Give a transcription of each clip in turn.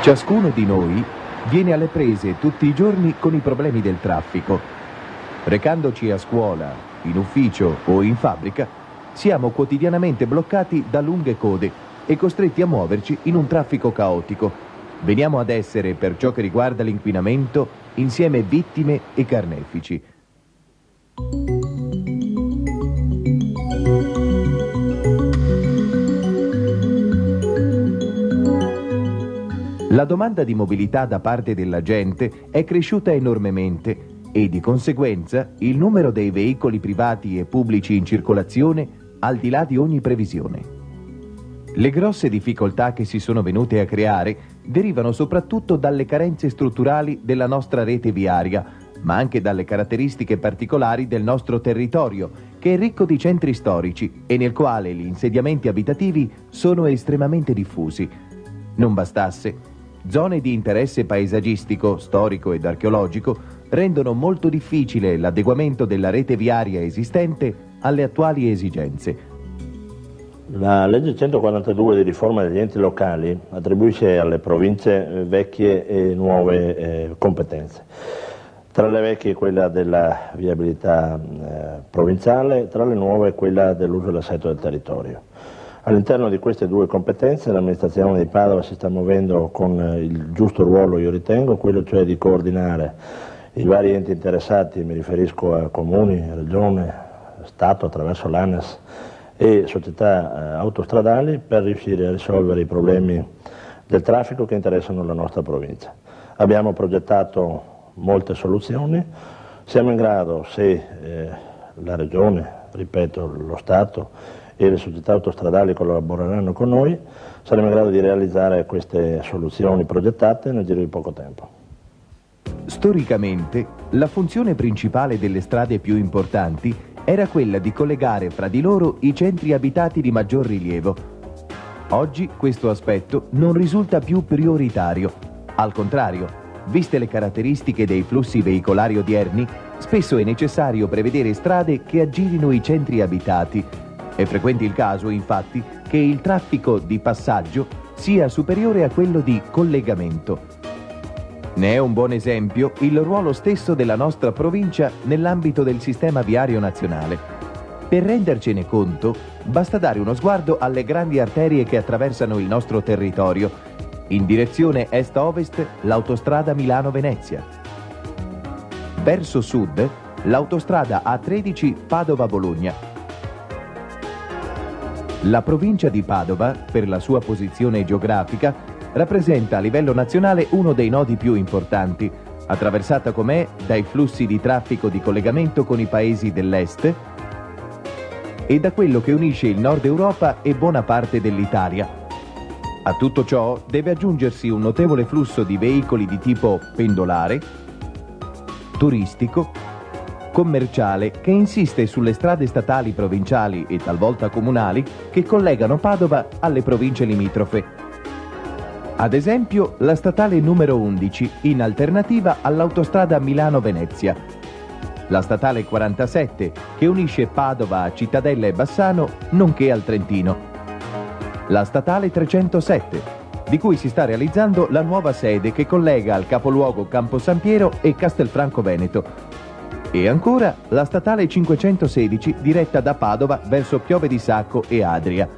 Ciascuno di noi viene alle prese tutti i giorni con i problemi del traffico. Recandoci a scuola, in ufficio o in fabbrica, siamo quotidianamente bloccati da lunghe code e costretti a muoverci in un traffico caotico. Veniamo ad essere, per ciò che riguarda l'inquinamento, insieme vittime e carnefici. La domanda di mobilità da parte della gente è cresciuta enormemente e di conseguenza il numero dei veicoli privati e pubblici in circolazione al di là di ogni previsione. Le grosse difficoltà che si sono venute a creare derivano soprattutto dalle carenze strutturali della nostra rete viaria, ma anche dalle caratteristiche particolari del nostro territorio, che è ricco di centri storici e nel quale gli insediamenti abitativi sono estremamente diffusi. Non bastasse, zone di interesse paesaggistico, storico ed archeologico rendono molto difficile l'adeguamento della rete viaria esistente alle attuali esigenze. La legge 142 di riforma degli enti locali attribuisce alle province vecchie e nuove competenze. Tra le vecchie quella della viabilità provinciale, tra le nuove quella dell'uso e l'assetto del territorio. All'interno di queste due competenze l'amministrazione di Padova si sta muovendo con il giusto ruolo, io ritengo, quello cioè di coordinare i vari enti interessati, mi riferisco a comuni, regione, Stato attraverso l'ANAS e società autostradali per riuscire a risolvere i problemi del traffico che interessano la nostra provincia. Abbiamo progettato molte soluzioni, siamo in grado, se la regione, ripeto, lo Stato e le società autostradali collaboreranno con noi, saremo in grado di realizzare queste soluzioni progettate nel giro di poco tempo. Storicamente, la funzione principale delle strade più importanti era quella di collegare fra di loro i centri abitati di maggior rilievo. Oggi questo aspetto non risulta più prioritario. Al contrario, viste le caratteristiche dei flussi veicolari odierni, spesso è necessario prevedere strade che aggirino i centri abitati. È frequente il caso, infatti, che il traffico di passaggio sia superiore a quello di collegamento. Ne è un buon esempio il ruolo stesso della nostra provincia nell'ambito del sistema viario nazionale. Per rendercene conto, basta dare uno sguardo alle grandi arterie che attraversano il nostro territorio. In direzione est-ovest, l'autostrada Milano-Venezia. Verso sud, l'autostrada A13 Padova-Bologna. La provincia di Padova, per la sua posizione geografica, rappresenta a livello nazionale uno dei nodi più importanti, attraversata com'è dai flussi di traffico di collegamento con i paesi dell'est e da quello che unisce il nord Europa e buona parte dell'Italia. A tutto ciò deve aggiungersi un notevole flusso di veicoli di tipo pendolare, turistico, commerciale che insiste sulle strade statali provinciali e talvolta comunali che collegano Padova alle province limitrofe. Ad esempio la statale numero 11 in alternativa all'autostrada Milano-Venezia, la statale 47 che unisce Padova a Cittadella e Bassano nonché al Trentino, la statale 307 di cui si sta realizzando la nuova sede che collega al capoluogo Campo San Piero e Castelfranco Veneto. E ancora la statale 516 diretta da Padova verso Piove di Sacco e Adria.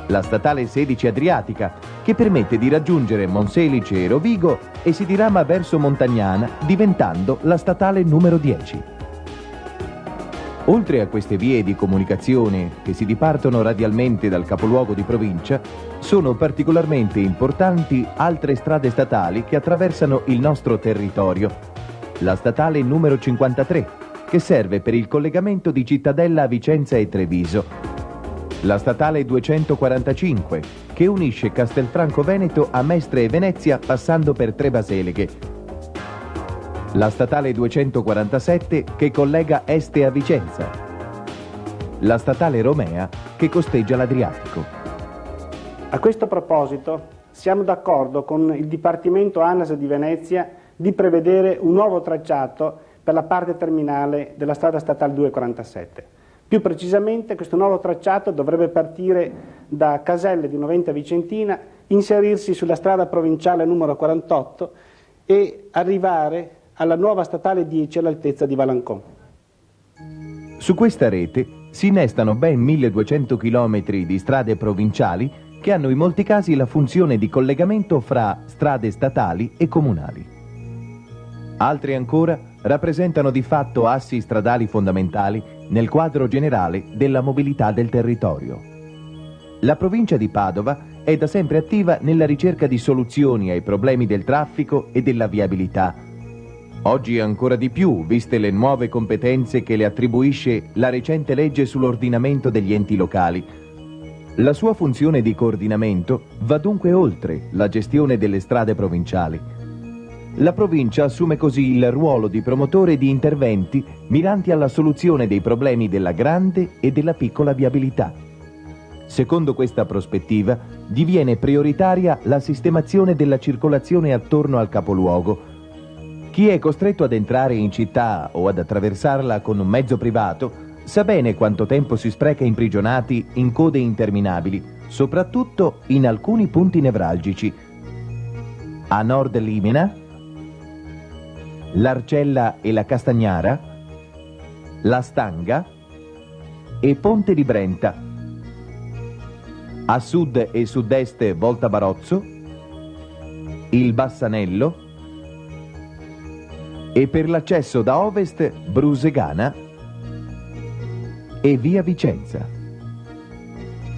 La statale 16 Adriatica che permette di raggiungere Monselice e Rovigo e si dirama verso Montagnana diventando la statale numero 10. Oltre a queste vie di comunicazione che si dipartono radialmente dal capoluogo di provincia, sono particolarmente importanti altre strade statali che attraversano il nostro territorio. La statale numero 53, che serve per il collegamento di Cittadella a Vicenza e Treviso. La statale 245, che unisce Castelfranco Veneto a Mestre e Venezia passando per Trebaseleghe. La statale 247, che collega Este a Vicenza. La statale Romea, che costeggia l'Adriatico. A questo proposito, siamo d'accordo con il Dipartimento ANAS di Venezia di prevedere un nuovo tracciato per la parte terminale della strada statale 247. Più precisamente questo nuovo tracciato dovrebbe partire da Caselle di Noventa Vicentina inserirsi sulla strada provinciale numero 48 e arrivare alla nuova statale 10 all'altezza di Valancon. Su questa rete si innestano ben 1200 km di strade provinciali che hanno in molti casi la funzione di collegamento fra strade statali e comunali. Altri ancora rappresentano di fatto assi stradali fondamentali nel quadro generale della mobilità del territorio. La provincia di Padova è da sempre attiva nella ricerca di soluzioni ai problemi del traffico e della viabilità. Oggi ancora di più, viste le nuove competenze che le attribuisce la recente legge sull'ordinamento degli enti locali. La sua funzione di coordinamento va dunque oltre la gestione delle strade provinciali. La provincia assume così il ruolo di promotore di interventi miranti alla soluzione dei problemi della grande e della piccola viabilità. Secondo questa prospettiva, diviene prioritaria la sistemazione della circolazione attorno al capoluogo. Chi è costretto ad entrare in città o ad attraversarla con un mezzo privato sa bene quanto tempo si spreca imprigionati in code interminabili, soprattutto in alcuni punti nevralgici. A nord Limena, l'Arcella e la Castagnara, la Stanga e Ponte di Brenta. A sud e sud-est Volta Barozzo, il Bassanello e per l'accesso da ovest Brusegana e via Vicenza.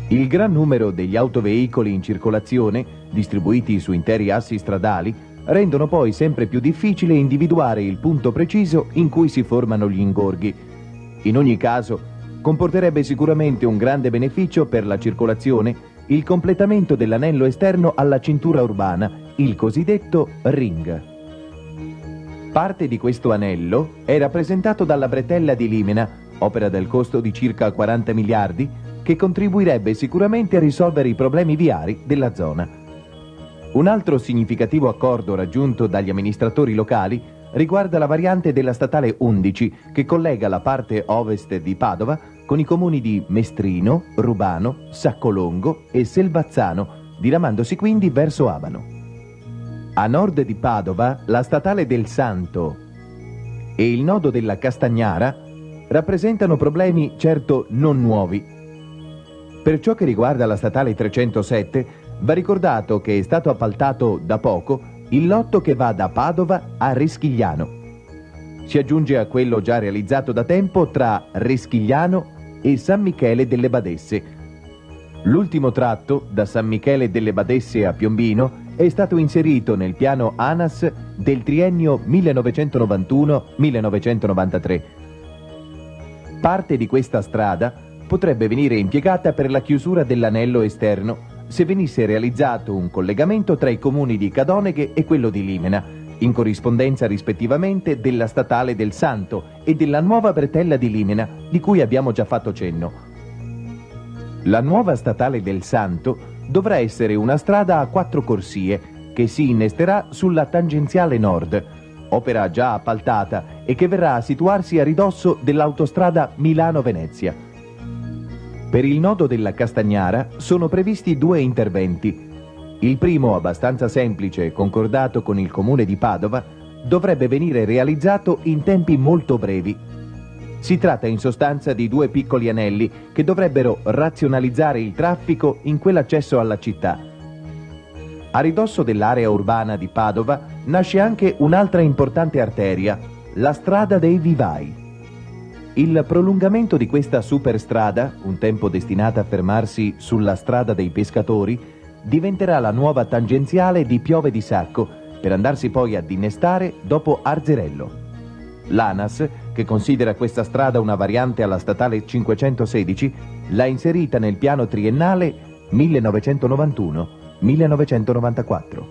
Il gran numero degli autoveicoli in circolazione, distribuiti su interi assi stradali, rendono poi sempre più difficile individuare il punto preciso in cui si formano gli ingorghi. In ogni caso, comporterebbe sicuramente un grande beneficio per la circolazione il completamento dell'anello esterno alla cintura urbana, il cosiddetto ring. Parte di questo anello è rappresentato dalla bretella di Limena, opera del costo di circa 40 miliardi, che contribuirebbe sicuramente a risolvere i problemi viari della zona. Un altro significativo accordo raggiunto dagli amministratori locali riguarda la variante della statale 11 che collega la parte ovest di Padova con i comuni di Mestrino, Rubano, Saccolongo e Selvazzano, diramandosi quindi verso Abano. A nord di Padova, la statale del Santo e il nodo della Castagnara rappresentano problemi certo non nuovi. Per ciò che riguarda la statale 307, va ricordato che è stato appaltato da poco il lotto che va da Padova a Reschigliano. Si aggiunge a quello già realizzato da tempo tra Reschigliano e San Michele delle Badesse. L'ultimo tratto, da San Michele delle Badesse a Piombino, è stato inserito nel piano ANAS del triennio 1991-1993. Parte di questa strada potrebbe venire impiegata per la chiusura dell'anello esterno se venisse realizzato un collegamento tra i comuni di Cadoneghe e quello di Limena, in corrispondenza rispettivamente della statale del Santo e della nuova bretella di Limena, di cui abbiamo già fatto cenno. La nuova statale del Santo dovrà essere una strada a 4 corsie che si innesterà sulla tangenziale nord, opera già appaltata e che verrà a situarsi a ridosso dell'autostrada Milano-Venezia. Per il nodo della Castagnara sono previsti 2 interventi. Il primo, abbastanza semplice e concordato con il comune di Padova, dovrebbe venire realizzato in tempi molto brevi. Si tratta in sostanza di 2 piccoli anelli che dovrebbero razionalizzare il traffico in quell'accesso alla città. A ridosso dell'area urbana di Padova nasce anche un'altra importante arteria, la strada dei vivai. Il prolungamento di questa superstrada, un tempo destinata a fermarsi sulla strada dei pescatori, diventerà la nuova tangenziale di Piove di Sacco, per andarsi poi ad innestare dopo Arzerello. L'ANAS, che considera questa strada una variante alla statale 516, l'ha inserita nel piano triennale 1991-1994.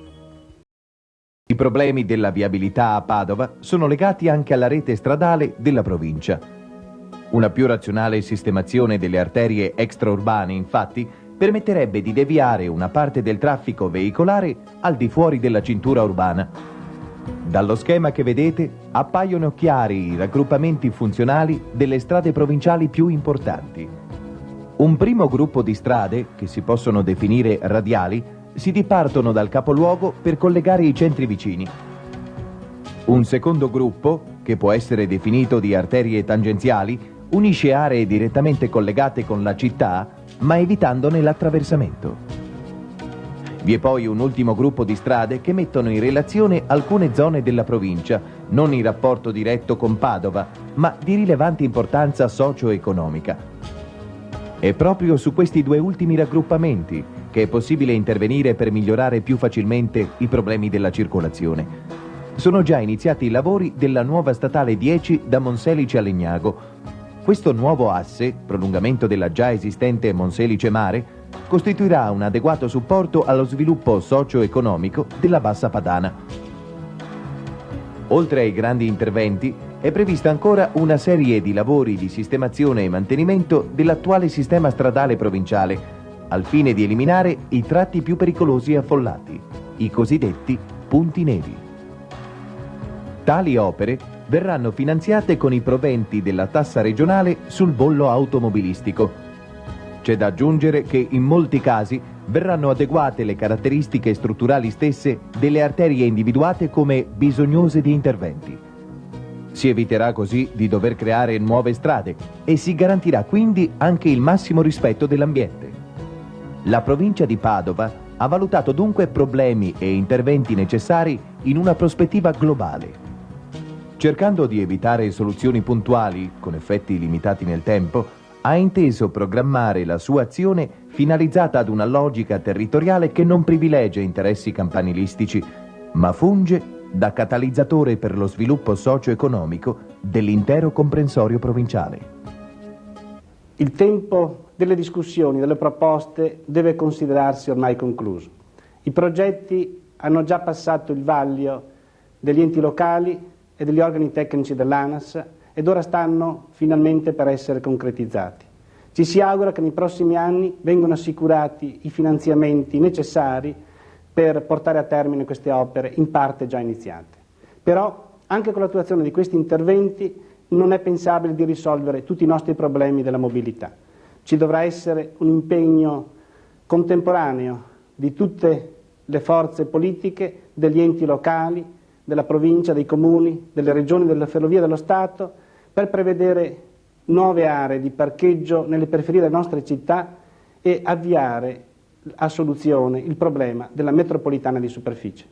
I problemi della viabilità a Padova sono legati anche alla rete stradale della provincia. Una più razionale sistemazione delle arterie extraurbane, infatti, permetterebbe di deviare una parte del traffico veicolare al di fuori della cintura urbana. Dallo schema che vedete appaiono chiari i raggruppamenti funzionali delle strade provinciali più importanti. Un primo gruppo di strade, che si possono definire radiali, si dipartono dal capoluogo per collegare i centri vicini. Un secondo gruppo, che può essere definito di arterie tangenziali, unisce aree direttamente collegate con la città, ma evitandone l'attraversamento. Vi è poi un ultimo gruppo di strade che mettono in relazione alcune zone della provincia, non in rapporto diretto con Padova, ma di rilevante importanza socio-economica. È proprio su questi due ultimi raggruppamenti che è possibile intervenire per migliorare più facilmente i problemi della circolazione. Sono già iniziati i lavori della nuova statale 10 da Monselice a Legnago. Questo nuovo asse, prolungamento della già esistente Monselice Mare, costituirà un adeguato supporto allo sviluppo socio-economico della Bassa Padana. Oltre ai grandi interventi, è prevista ancora una serie di lavori di sistemazione e mantenimento dell'attuale sistema stradale provinciale, al fine di eliminare i tratti più pericolosi e affollati, i cosiddetti punti neri. Tali opere verranno finanziate con i proventi della tassa regionale sul bollo automobilistico. C'è da aggiungere che in molti casi verranno adeguate le caratteristiche strutturali stesse delle arterie individuate come bisognose di interventi. Si eviterà così di dover creare nuove strade e si garantirà quindi anche il massimo rispetto dell'ambiente. La provincia di Padova ha valutato dunque problemi e interventi necessari in una prospettiva globale. Cercando di evitare soluzioni puntuali, con effetti limitati nel tempo, ha inteso programmare la sua azione finalizzata ad una logica territoriale che non privilegia interessi campanilistici, ma funge da catalizzatore per lo sviluppo socio-economico dell'intero comprensorio provinciale. Il tempo delle discussioni, delle proposte deve considerarsi ormai concluso. I progetti hanno già passato il vaglio degli enti locali e degli organi tecnici dell'ANAS ed ora stanno finalmente per essere concretizzati. Ci si augura che nei prossimi anni vengano assicurati i finanziamenti necessari per portare a termine queste opere in parte già iniziate. Però anche con l'attuazione di questi interventi non è pensabile di risolvere tutti i nostri problemi della mobilità. Ci dovrà essere un impegno contemporaneo di tutte le forze politiche, degli enti locali, della provincia, dei comuni, delle regioni, delle ferrovie dello Stato, per prevedere nuove aree di parcheggio nelle periferie delle nostre città e avviare a soluzione il problema della metropolitana di superficie.